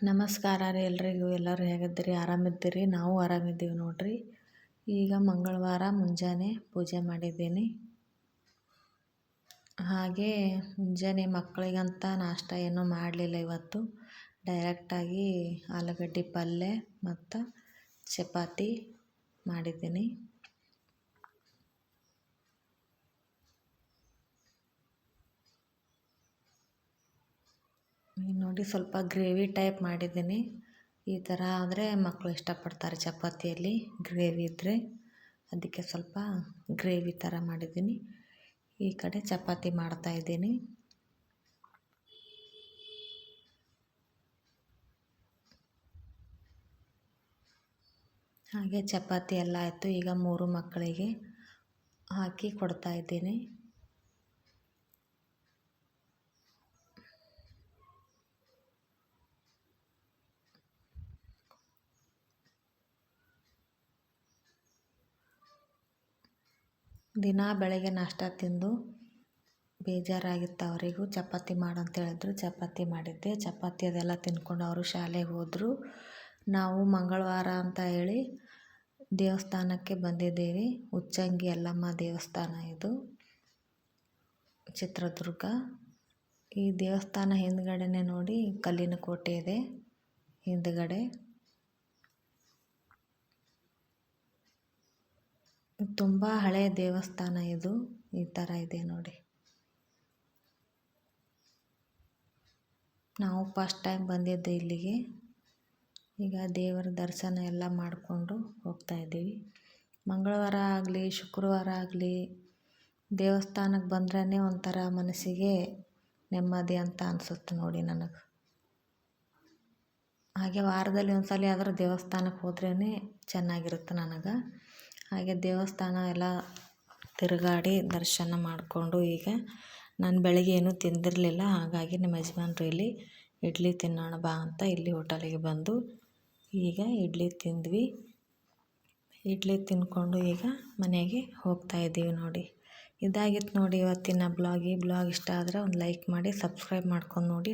ನಮಸ್ಕಾರ ರೀ ಎಲ್ರಿಗೂ. ಎಲ್ಲರೂ ಹೇಗಿದ್ದೀರಿ? ಆರಾಮಿದ್ದೀರಿ? ನಾವು ಆರಾಮಿದ್ದೀವಿ ನೋಡ್ರಿ. ಈಗ ಮಂಗಳವಾರ ಮುಂಜಾನೆ ಪೂಜೆ ಮಾಡಿದ್ದೀನಿ. ಹಾಗೆ ಮುಂಜಾನೆ ಮಕ್ಕಳಿಗಂತ ನಾಷ್ಟ ಏನೂ ಮಾಡಲಿಲ್ಲ ಇವತ್ತು. ಡೈರೆಕ್ಟಾಗಿ ಆಲೂಗಡ್ಡೆ ಪಲ್ಯ ಮತ್ತು ಚಪಾತಿ ಮಾಡಿದ್ದೀನಿ. ನೋಡಿ, ಸ್ವಲ್ಪ ಗ್ರೇವಿ ಟೈಪ್ ಮಾಡಿದ್ದೀನಿ. ಈ ಥರ ಆದರೆ ಮಕ್ಕಳು ಇಷ್ಟಪಡ್ತಾರೆ ಚಪಾತಿಯಲ್ಲಿ ಗ್ರೇವಿ ಇದ್ದರೆ. ಅದಕ್ಕೆ ಸ್ವಲ್ಪ ಗ್ರೇವಿ ಥರ ಮಾಡಿದ್ದೀನಿ. ಈ ಕಡೆ ಚಪಾತಿ ಮಾಡ್ತಾಯಿದ್ದೀನಿ. ಹಾಗೆ ಚಪಾತಿ ಎಲ್ಲ ಆಯಿತು. ಈಗ 3 ಮಕ್ಕಳಿಗೆ ಹಾಕಿ ಕೊಡ್ತಾಯಿದ್ದೀನಿ. ದಿನ ಬೆಳಗ್ಗೆ ನಾಷ್ಟ ತಿಂದು ಬೇಜಾರಾಗಿತ್ತು ಅವರಿಗೂ. ಚಪಾತಿ ಮಾಡಂತ ಹೇಳಿದ್ರು, ಚಪಾತಿ ಮಾಡಿದ್ದೆ. ಚಪಾತಿ ಅದೆಲ್ಲ ತಿಂದ್ಕೊಂಡು ಅವರು ಶಾಲೆಗೆ ಹೋದರು. ನಾವು ಮಂಗಳವಾರ ಅಂತ ಹೇಳಿ ದೇವಸ್ಥಾನಕ್ಕೆ ಬಂದಿದ್ದೀವಿ. ಉಚ್ಚಂಗಿ ಯಲ್ಲಮ್ಮ ದೇವಸ್ಥಾನ ಇದು, ಚಿತ್ರದುರ್ಗ. ಈ ದೇವಸ್ಥಾನ ಹಿಂದ್ಗಡೆನೇ ನೋಡಿ ಕಲ್ಲಿನ ಕೋಟೆ ಇದೆ ಹಿಂದ್ಗಡೆ. ತುಂಬ ಹಳೆಯ ದೇವಸ್ಥಾನ ಇದು. ಈ ಥರ ಇದೆ ನೋಡಿ. ನಾವು ಫಸ್ಟ್ ಟೈಮ್ ಬಂದಿದ್ದು ಇಲ್ಲಿಗೆ. ಈಗ ದೇವರ ದರ್ಶನ ಎಲ್ಲ ಮಾಡಿಕೊಂಡು ಹೋಗ್ತಾಯಿದ್ದೀವಿ. ಮಂಗಳವಾರ ಆಗಲಿ ಶುಕ್ರವಾರ ಆಗಲಿ ದೇವಸ್ಥಾನಕ್ಕೆ ಬಂದ್ರೇ ಒಂಥರ ಮನಸ್ಸಿಗೆ ನೆಮ್ಮದಿ ಅಂತ ಅನಿಸುತ್ತೆ ನೋಡಿ ನನಗೆ. ಹಾಗೆ ವಾರದಲ್ಲಿ ಒಂದು ಸಲ ಆದರೂ ದೇವಸ್ಥಾನಕ್ಕೆ ಹೋದ್ರೇ ಚೆನ್ನಾಗಿರುತ್ತೆ ನನಗೆ. ಹಾಗೆ ದೇವಸ್ಥಾನ ಎಲ್ಲ ತಿರುಗಾಡಿ ದರ್ಶನ ಮಾಡಿಕೊಂಡು ಈಗ ನಾನು ಬೆಳಗ್ಗೆ ಏನೂ ತಿಂದಿರಲಿಲ್ಲ. ಹಾಗಾಗಿ ನಮ್ಮ ಯಜಮಾನ್ರು ಇಲ್ಲಿ ಇಡ್ಲಿ ತಿನ್ನೋಣ ಬಾ ಅಂತ ಇಲ್ಲಿ ಹೋಟೆಲಿಗೆ ಬಂದು ಈಗ ಇಡ್ಲಿ ತಿಂದ್ವಿ. ಇಡ್ಲಿ ತಿಂದ್ಕೊಂಡು ಈಗ ಮನೆಗೆ ಹೋಗ್ತಾಯಿದ್ದೀವಿ ನೋಡಿ. ಇದಾಗಿತ್ತು ನೋಡಿ ಇವತ್ತಿನ ಬ್ಲಾಗ್. ಈ ಬ್ಲಾಗ್ ಇಷ್ಟ ಆದರೆ ಒಂದು ಲೈಕ್ ಮಾಡಿ, ಸಬ್ಸ್ಕ್ರೈಬ್ ಮಾಡ್ಕೊಂಡು ನೋಡಿ.